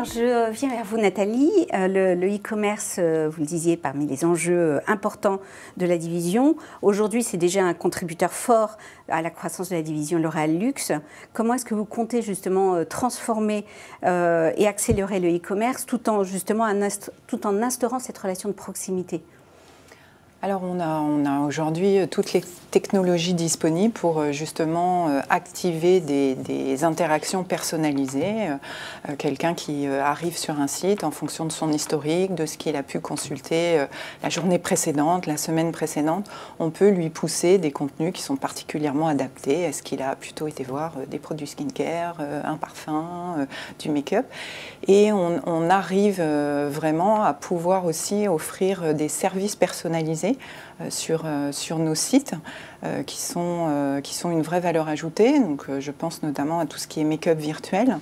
Alors, je viens vers vous, Nathalie. Le e-commerce, vous le disiez, parmi les enjeux importants de la division. Aujourd'hui, c'est déjà un contributeur fort à la croissance de la division L'Oréal Luxe. Comment est-ce que vous comptez justement transformer et accélérer le e-commerce tout en instaurant cette relation de proximité ? Alors on a aujourd'hui toutes les technologies disponibles pour justement activer des interactions personnalisées. Quelqu'un qui arrive sur un site en fonction de son historique, de ce qu'il a pu consulter la journée précédente, la semaine précédente, on peut lui pousser des contenus qui sont particulièrement adaptés. Est-ce qu'il a plutôt été voir des produits skincare, un parfum, du make-up? Et on arrive vraiment à pouvoir aussi offrir des services personnalisés sur nos sites qui sont une vraie valeur ajoutée. Donc, je pense notamment à tout ce qui est make-up virtuel.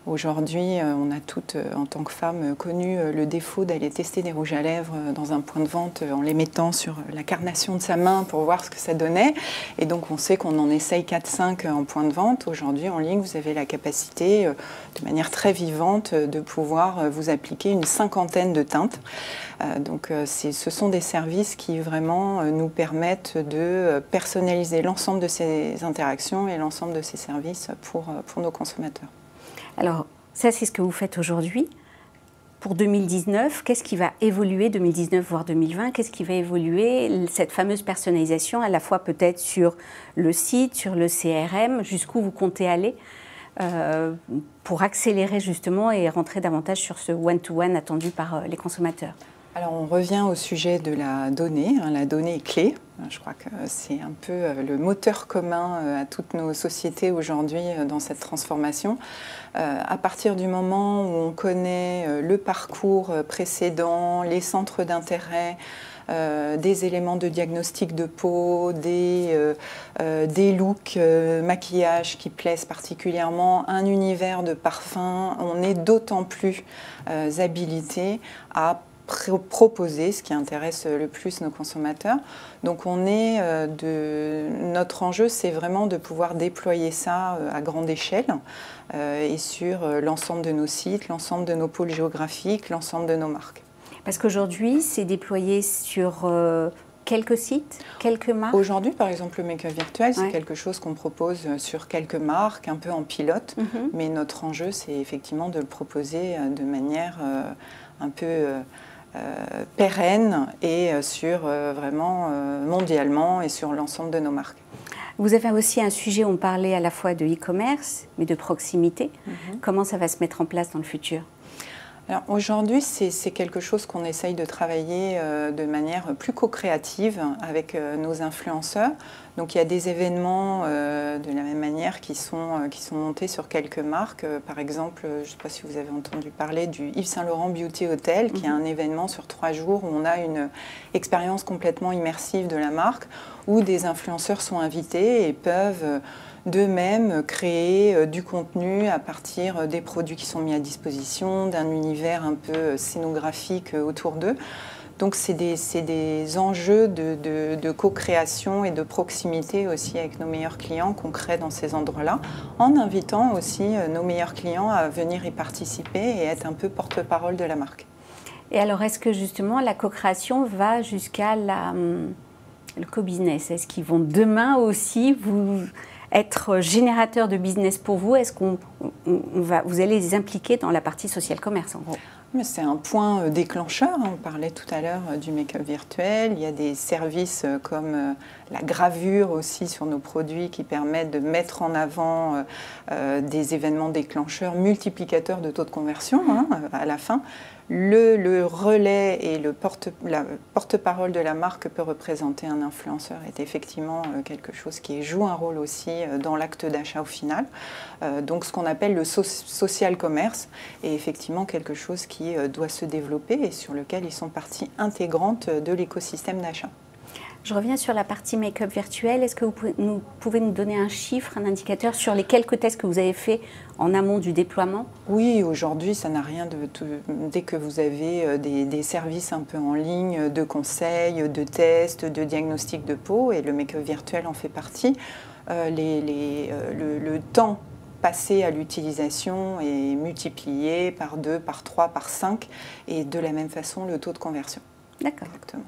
Aujourd'hui, on a toutes, en tant que femmes, connu le défaut d'aller tester des rouges à lèvres dans un point de vente en les mettant sur la carnation de sa main pour voir ce que ça donnait. Et donc, on sait qu'on en essaye 4-5 en point de vente. Aujourd'hui, en ligne, vous avez la capacité, de manière très vivante, de pouvoir vous appliquer une 50aine de teintes. Donc, ce sont des services qui vraiment nous permettent de personnaliser l'ensemble de ces interactions et l'ensemble de ces services pour nos consommateurs. Alors, ça, c'est ce que vous faites aujourd'hui. Pour 2019, qu'est-ce qui va évoluer, 2019 voire 2020, qu'est-ce qui va évoluer, cette fameuse personnalisation, à la fois peut-être sur le site, sur le CRM, jusqu'où vous comptez aller pour accélérer justement et rentrer davantage sur ce one-to-one attendu par les consommateurs? Alors on revient au sujet de la donnée. La donnée est clé. Je crois que c'est un peu le moteur commun à toutes nos sociétés aujourd'hui dans cette transformation. À partir du moment où on connaît le parcours précédent, les centres d'intérêt, des éléments de diagnostic de peau, des looks, maquillage qui plaisent particulièrement, un univers de parfum, on est d'autant plus habilité à proposer ce qui intéresse le plus nos consommateurs. Donc notre enjeu, c'est vraiment de pouvoir déployer ça à grande échelle et sur l'ensemble de nos sites, l'ensemble de nos pôles géographiques, l'ensemble de nos marques. Parce qu'aujourd'hui, c'est déployé sur quelques sites, quelques marques? Aujourd'hui, par exemple, le make-up virtuel, c'est quelque chose qu'on propose sur quelques marques, un peu en pilote. Mais notre enjeu, c'est effectivement de le proposer de manière un peu pérenne et sur vraiment mondialement et sur l'ensemble de nos marques. Vous avez aussi un sujet, on parlait à la fois de e-commerce, mais de proximité. Comment ça va se mettre en place dans le futur? Alors aujourd'hui, c'est quelque chose qu'on essaye de travailler de manière plus co-créative avec nos influenceurs. Donc il y a des événements de la même manière qui sont montés sur quelques marques. Par exemple, je ne sais pas si vous avez entendu parler du Yves Saint Laurent Beauty Hotel, qui est un événement sur 3 jours où on a une expérience complètement immersive de la marque, où des influenceurs sont invités et peuvent d'eux-mêmes créer du contenu à partir des produits qui sont mis à disposition, d'un univers un peu scénographique autour d'eux. Donc c'est des enjeux de co-création et de proximité aussi avec nos meilleurs clients qu'on crée dans ces endroits-là, en invitant aussi nos meilleurs clients à venir y participer et être un peu porte-parole de la marque. Et alors est-ce que justement la co-création va jusqu'à le co-business? Est-ce qu'ils vont demain aussi être générateur de business pour vous? Est-ce vous allez les impliquer dans la partie social commerce en gros? C'est un point déclencheur. On parlait tout à l'heure du make-up virtuel. Il y a des services comme la gravure aussi sur nos produits qui permettent de mettre en avant des événements déclencheurs, multiplicateurs de taux de conversion à la fin. Le relais et la porte-parole de la marque que peut représenter un influenceur est effectivement quelque chose qui joue un rôle aussi dans l'acte d'achat au final. Donc ce qu'on appelle le social commerce est effectivement quelque chose qui doit se développer et sur lequel ils sont partie intégrante de l'écosystème d'achat. Je reviens sur la partie make-up virtuel. Est-ce que vous pouvez nous donner un chiffre, un indicateur sur les quelques tests que vous avez faits en amont du déploiement? Oui, aujourd'hui, ça n'a rien dès que vous avez des services un peu en ligne de conseils, de tests, de diagnostic de peau, et le make-up virtuel en fait partie, le temps passer à l'utilisation est multiplié par 2, par 3, par 5, et de la même façon le taux de conversion. D'accord. Exactement.